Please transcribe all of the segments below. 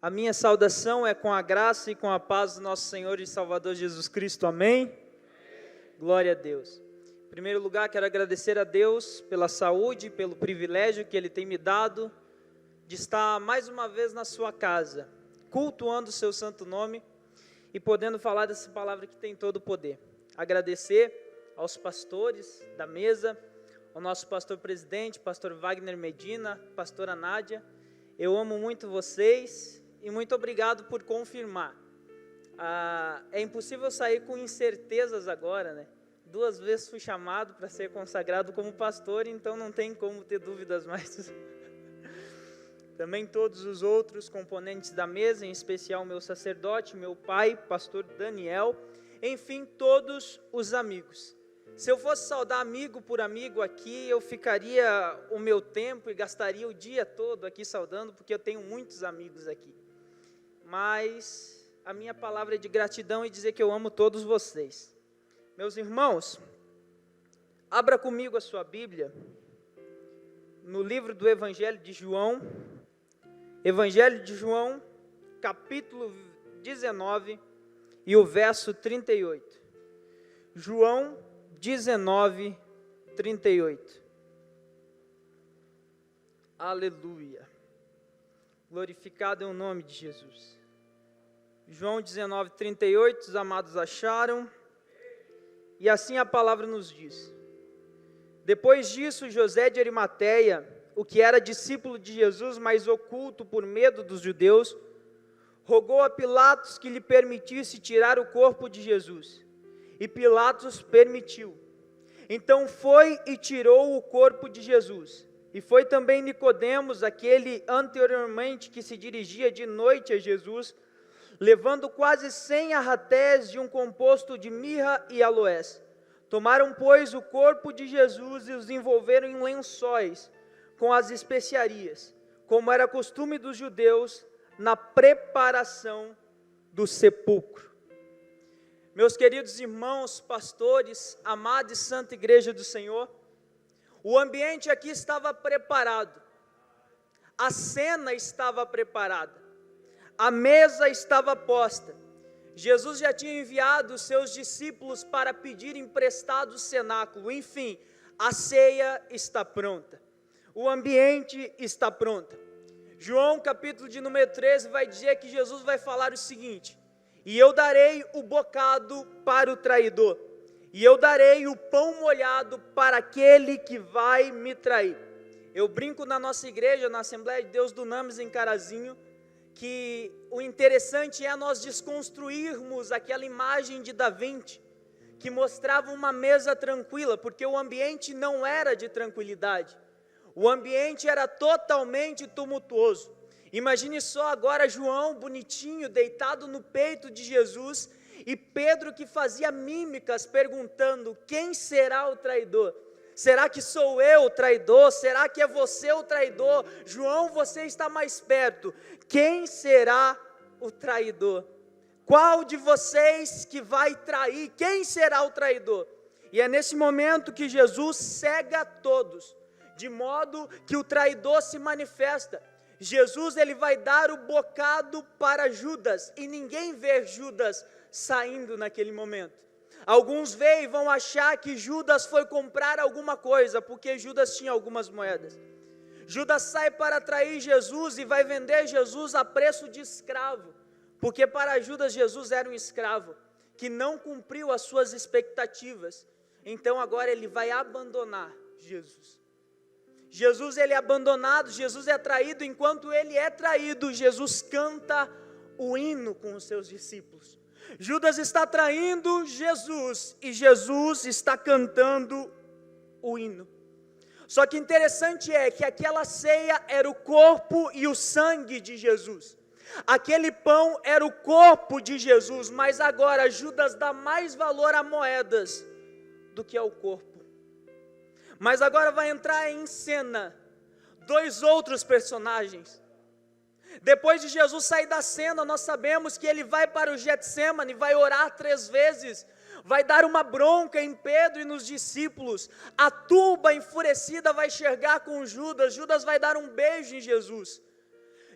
A minha saudação é com a graça e com a paz do nosso Senhor e Salvador Jesus Cristo, amém? Glória a Deus. Em primeiro lugar, quero agradecer a Deus pela saúde, pelo privilégio que Ele tem me dado de estar mais uma vez na sua casa, cultuando o seu santo nome e podendo falar dessa palavra que tem todo o poder. Agradecer aos pastores da mesa, ao nosso pastor presidente, pastor Wagner Medina, pastora Nádia. Eu amo muito vocês e muito obrigado por confirmar. É impossível sair com incertezas agora, né? 2 vezes fui chamado para ser consagrado como pastor, então não tem como ter dúvidas mais. Também todos os outros componentes da mesa, em especial meu sacerdote, meu pai, pastor Daniel, enfim, todos os amigos. Se eu fosse saudar amigo por amigo aqui, eu ficaria o meu tempo e gastaria o dia todo aqui saudando, porque eu tenho muitos amigos aqui. Mas a minha palavra é de gratidão e dizer que eu amo todos vocês. Meus irmãos, abra comigo a sua Bíblia, no livro do Evangelho de João, capítulo 19 e o verso 38. João 19, 38. Aleluia. Glorificado é o nome de Jesus. João 19, 38, os amados acharam, e assim a palavra nos diz. Depois disso, José de Arimateia, o que era discípulo de Jesus, mas oculto por medo dos judeus, rogou a Pilatos que lhe permitisse tirar o corpo de Jesus. E Pilatos permitiu. Então foi e tirou o corpo de Jesus. E foi também Nicodemos, aquele anteriormente que se dirigia de noite a Jesus, levando quase 100 arratés de um composto de mirra e aloés. Tomaram, pois, o corpo de Jesus e os envolveram em lençóis com as especiarias, como era costume dos judeus na preparação do sepulcro. Meus queridos irmãos, pastores, amada e santa igreja do Senhor, o ambiente aqui estava preparado, a cena estava preparada, a mesa estava posta. Jesus já tinha enviado os seus discípulos para pedir emprestado o cenáculo. Enfim, a ceia está pronta, o ambiente está pronto. João, capítulo de número 13, vai dizer que Jesus vai falar o seguinte: e eu darei o bocado para o traidor, e eu darei o pão molhado para aquele que vai me trair. Eu brinco na nossa igreja, na Assembleia de Deus do Names em Carazinho, que o interessante é nós desconstruirmos aquela imagem de Da Vinci, que mostrava uma mesa tranquila, porque o ambiente não era de tranquilidade, o ambiente era totalmente tumultuoso. Imagine só agora João, bonitinho, deitado no peito de Jesus, e Pedro que fazia mímicas, perguntando: quem será o traidor? Será que sou eu o traidor? Será que é você o traidor? João, você está mais perto. Quem será o traidor? Qual de vocês que vai trair? Quem será o traidor? E é nesse momento que Jesus cega todos, de modo que o traidor se manifesta. Jesus, ele vai dar o bocado para Judas, e ninguém vê Judas saindo naquele momento. Alguns veem e vão achar que Judas foi comprar alguma coisa, porque Judas tinha algumas moedas. Judas sai para trair Jesus e vai vender Jesus a preço de escravo, porque para Judas Jesus era um escravo, que não cumpriu as suas expectativas. Então agora ele vai abandonar Jesus. Jesus, ele é abandonado, Jesus é traído. Enquanto ele é traído, Jesus canta o hino com os seus discípulos. Judas está traindo Jesus e Jesus está cantando o hino. Só que interessante é que aquela ceia era o corpo e o sangue de Jesus. Aquele pão era o corpo de Jesus, mas agora Judas dá mais valor a moedas do que ao corpo. Mas agora vai entrar em cena 2 outros personagens. Depois de Jesus sair da cena, nós sabemos que ele vai para o Getsêmani, vai orar 3 vezes, vai dar uma bronca em Pedro e nos discípulos. A turba enfurecida vai chegar com Judas, Judas vai dar um beijo em Jesus.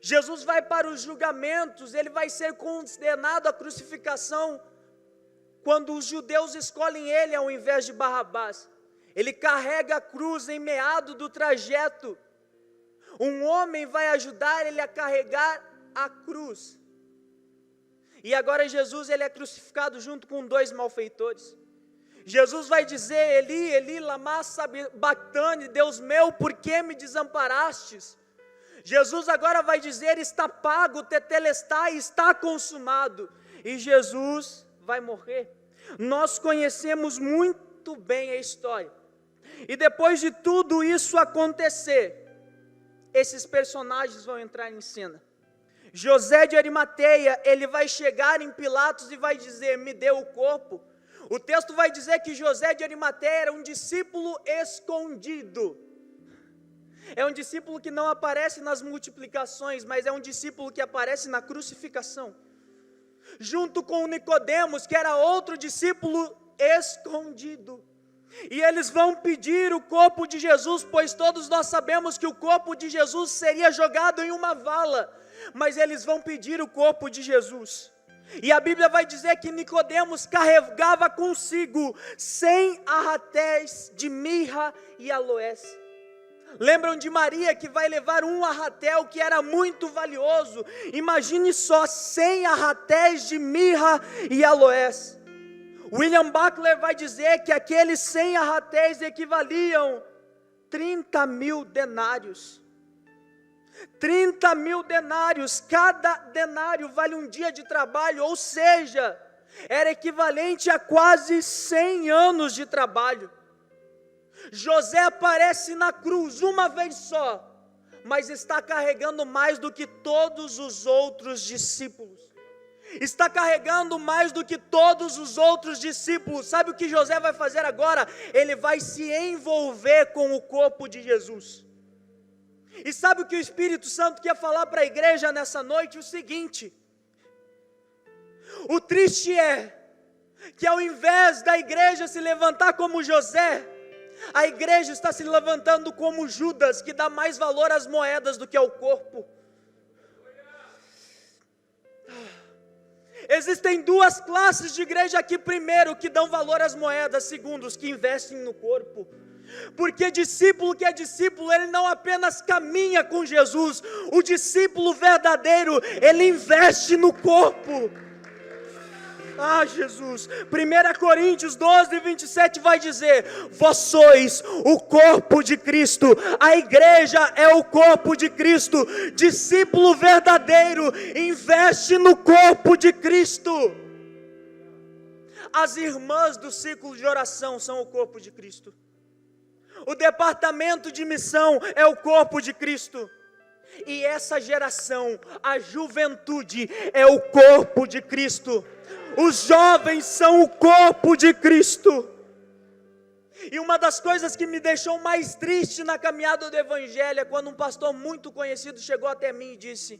Jesus vai para os julgamentos, ele vai ser condenado à crucificação, quando os judeus escolhem ele ao invés de Barrabás. Ele carrega a cruz em meado do trajeto. Um homem vai ajudar ele a carregar a cruz. E agora Jesus ele é crucificado junto com 2 malfeitores. Jesus vai dizer: Eli, Eli, lama sabachthani, Deus meu, por que me desamparastes? Jesus agora vai dizer: está pago, tetelestai, está consumado. E Jesus vai morrer. Nós conhecemos muito bem a história. E depois de tudo isso acontecer, esses personagens vão entrar em cena. José de Arimateia, ele vai chegar em Pilatos e vai dizer: me dê o corpo. O texto vai dizer que José de Arimateia era um discípulo escondido. É um discípulo que não aparece nas multiplicações, mas é um discípulo que aparece na crucificação. Junto com Nicodemos, que era outro discípulo escondido. E eles vão pedir o corpo de Jesus, pois todos nós sabemos que o corpo de Jesus seria jogado em uma vala. Mas eles vão pedir o corpo de Jesus. E a Bíblia vai dizer que Nicodemos carregava consigo 100 arratéis de mirra e aloés. Lembram de Maria que vai levar um arratel que era muito valioso? Imagine só, 100 arratéis de mirra e aloés. William Buckler vai dizer que aqueles 100 arratéis equivaliam 30.000 denários. 30.000 denários, cada denário vale um dia de trabalho, ou seja, era equivalente a quase 100 anos de trabalho. José aparece na cruz uma vez só, mas está carregando mais do que todos os outros discípulos. Está carregando mais do que todos os outros discípulos. Sabe o que José vai fazer agora? Ele vai se envolver com o corpo de Jesus. E sabe o que o Espírito Santo quer falar para a igreja nessa noite? O seguinte: o triste é que ao invés da igreja se levantar como José, a igreja está se levantando como Judas, que dá mais valor às moedas do que ao corpo. Existem 2 classes de igreja aqui: primeiro, que dão valor às moedas; segundo, os que investem no corpo. Porque discípulo que é discípulo, ele não apenas caminha com Jesus, o discípulo verdadeiro, ele investe no corpo. Ah, Jesus, 1 Coríntios 12, 27 vai dizer: vós sois o corpo de Cristo, a igreja é o corpo de Cristo. Discípulo verdadeiro investe no corpo de Cristo. As irmãs do círculo de oração são o corpo de Cristo. O departamento de missão é o corpo de Cristo. E essa geração, a juventude, é o corpo de Cristo. Os jovens são o corpo de Cristo. E uma das coisas que me deixou mais triste na caminhada do Evangelho é quando um pastor muito conhecido chegou até mim e disse: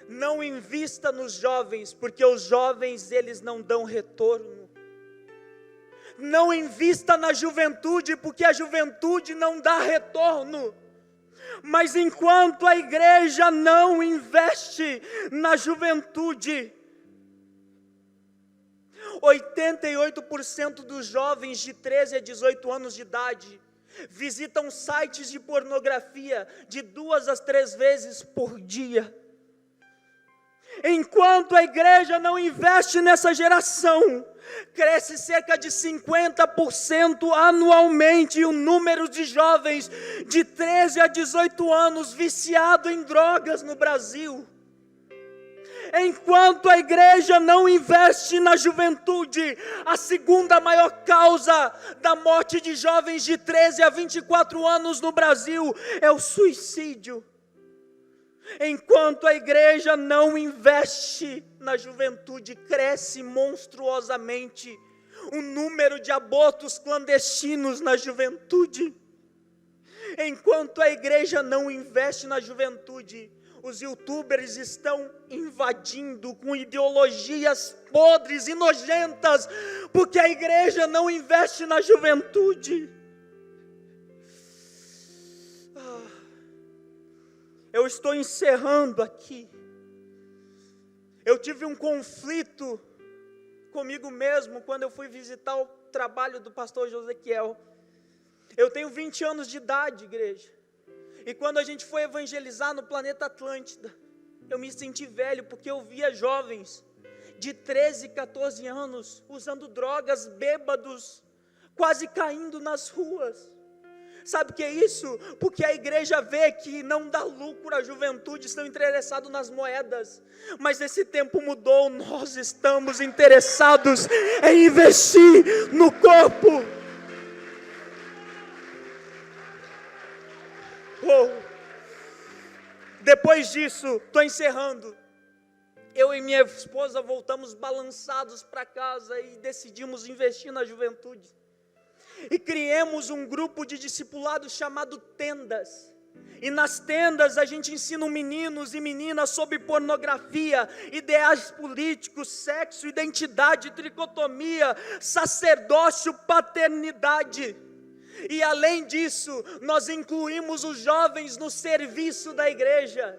não invista nos jovens, porque os jovens eles não dão retorno. Não invista na juventude, porque a juventude não dá retorno. Mas enquanto a igreja não investe na juventude, 88% dos jovens de 13 a 18 anos de idade visitam sites de pornografia de 2 a 3 vezes por dia. Enquanto a igreja não investe nessa geração, cresce cerca de 50% anualmente o número de jovens de 13 a 18 anos viciados em drogas no Brasil. Enquanto a igreja não investe na juventude, a segunda maior causa da morte de jovens de 13 a 24 anos no Brasil é o suicídio. Enquanto a igreja não investe na juventude, cresce monstruosamente o número de abortos clandestinos na juventude. Enquanto a igreja não investe na juventude, os youtubers estão invadindo com ideologias podres e nojentas, porque a igreja não investe na juventude. eu estou encerrando aqui. Eu tive um conflito comigo mesmo quando eu fui visitar o trabalho do pastor Josequiel. Eu tenho 20 anos de idade, igreja. E quando a gente foi evangelizar no planeta Atlântida, eu me senti velho, porque eu via jovens de 13, 14 anos usando drogas, bêbados, quase caindo nas ruas. Sabe o que é isso? Porque a igreja vê que não dá lucro à juventude, estão interessados nas moedas. Mas esse tempo mudou, nós estamos interessados em investir no corpo. Depois disso, estou encerrando. Eu e minha esposa voltamos balançados para casa e decidimos investir na juventude. E criamos um grupo de discipulado chamado Tendas. E nas tendas a gente ensina meninos e meninas sobre pornografia, ideais políticos, sexo, identidade, tricotomia, sacerdócio, paternidade. E além disso, nós incluímos os jovens no serviço da igreja.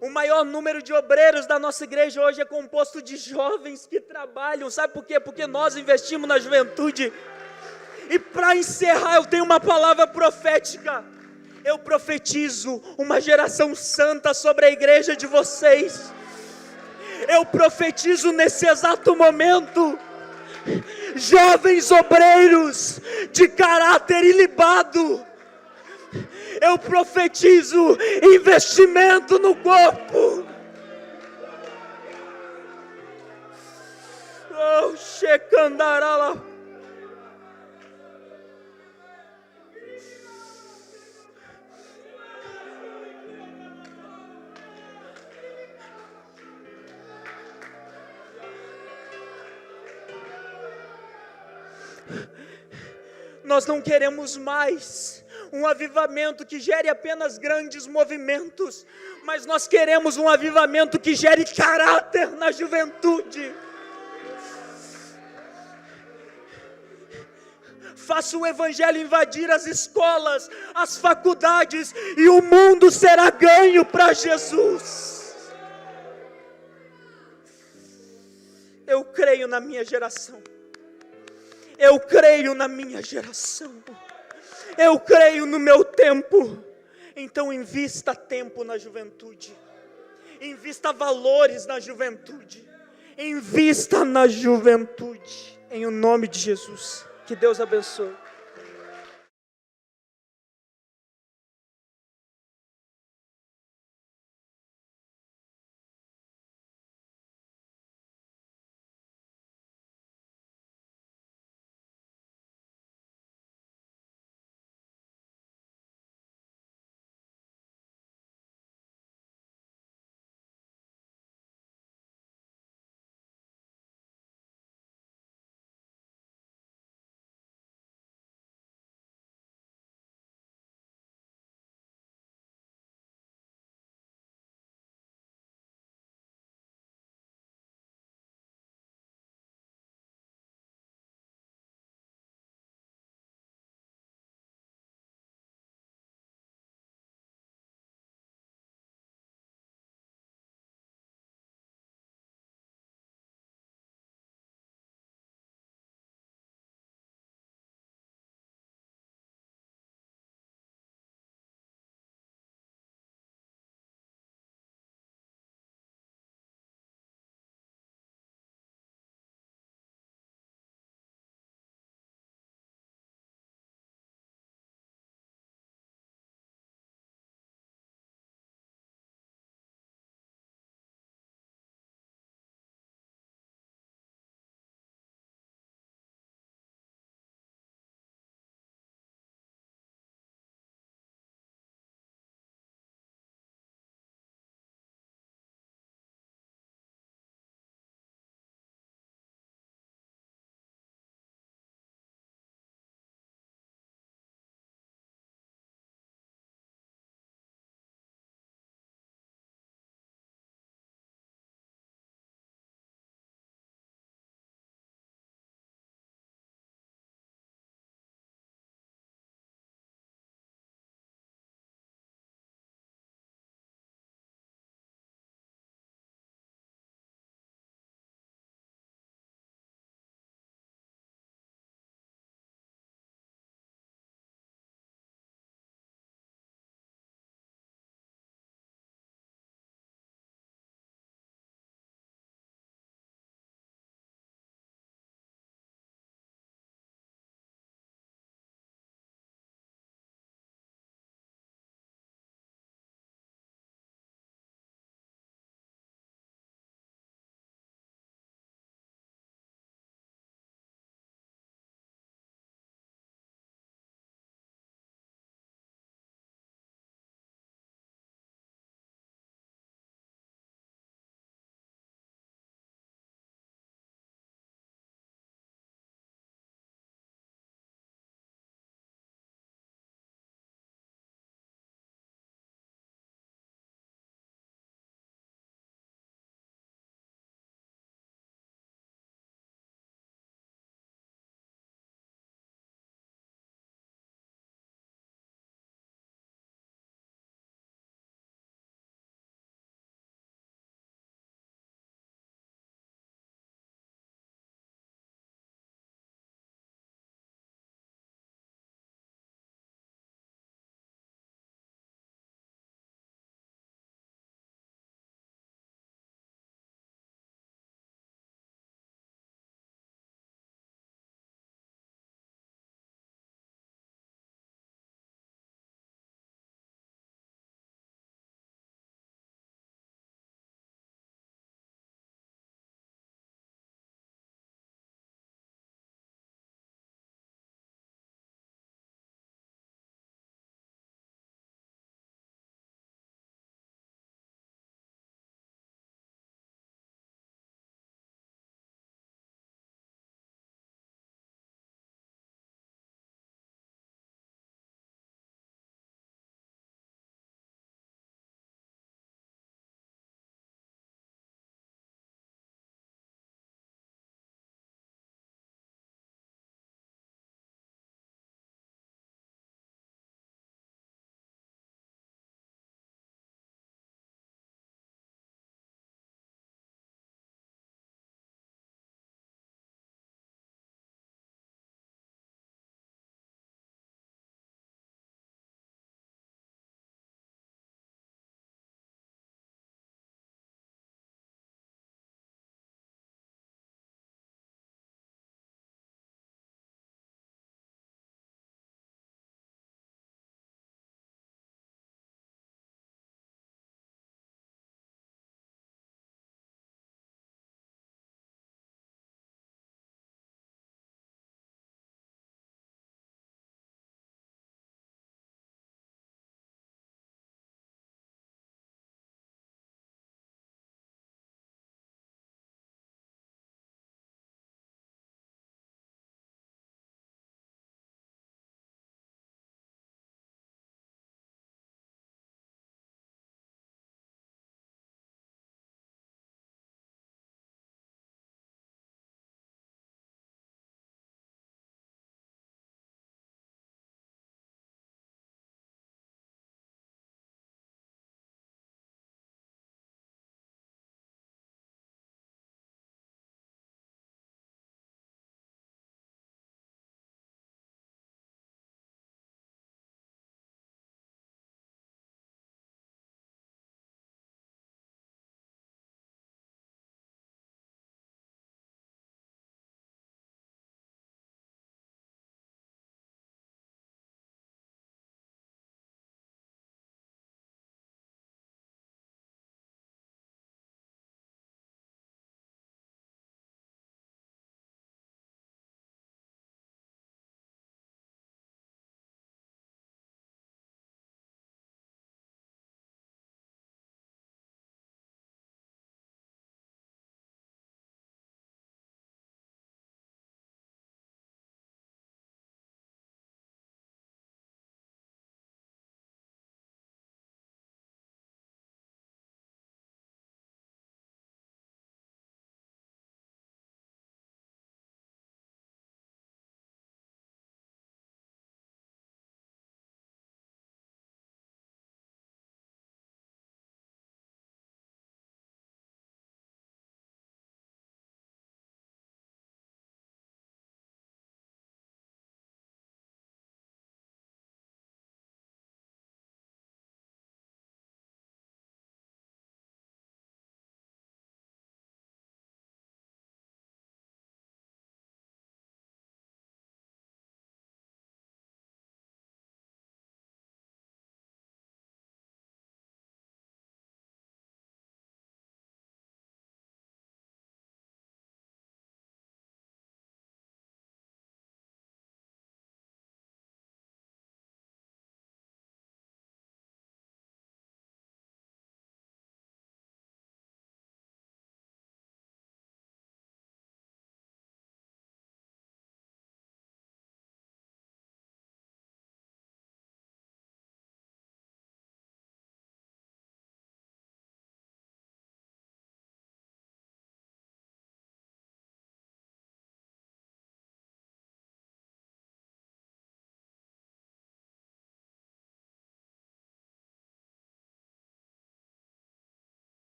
O maior número de obreiros da nossa igreja hoje é composto de jovens que trabalham. Sabe por quê? Porque nós investimos na juventude. E para encerrar, eu tenho uma palavra profética. Eu profetizo uma geração santa sobre a igreja de vocês. Eu profetizo nesse exato momento jovens obreiros de caráter ilibado. Eu profetizo investimento no corpo. Oh, Shekandarala. Nós não queremos mais um avivamento que gere apenas grandes movimentos, mas nós queremos um avivamento que gere caráter na juventude. Faça o evangelho invadir as escolas, as faculdades, e o mundo será ganho para Jesus. Eu creio na minha geração. Eu creio na minha geração. Eu creio no meu tempo. Então invista tempo na juventude. Invista valores na juventude. Invista na juventude. Em o nome de Jesus. Que Deus abençoe.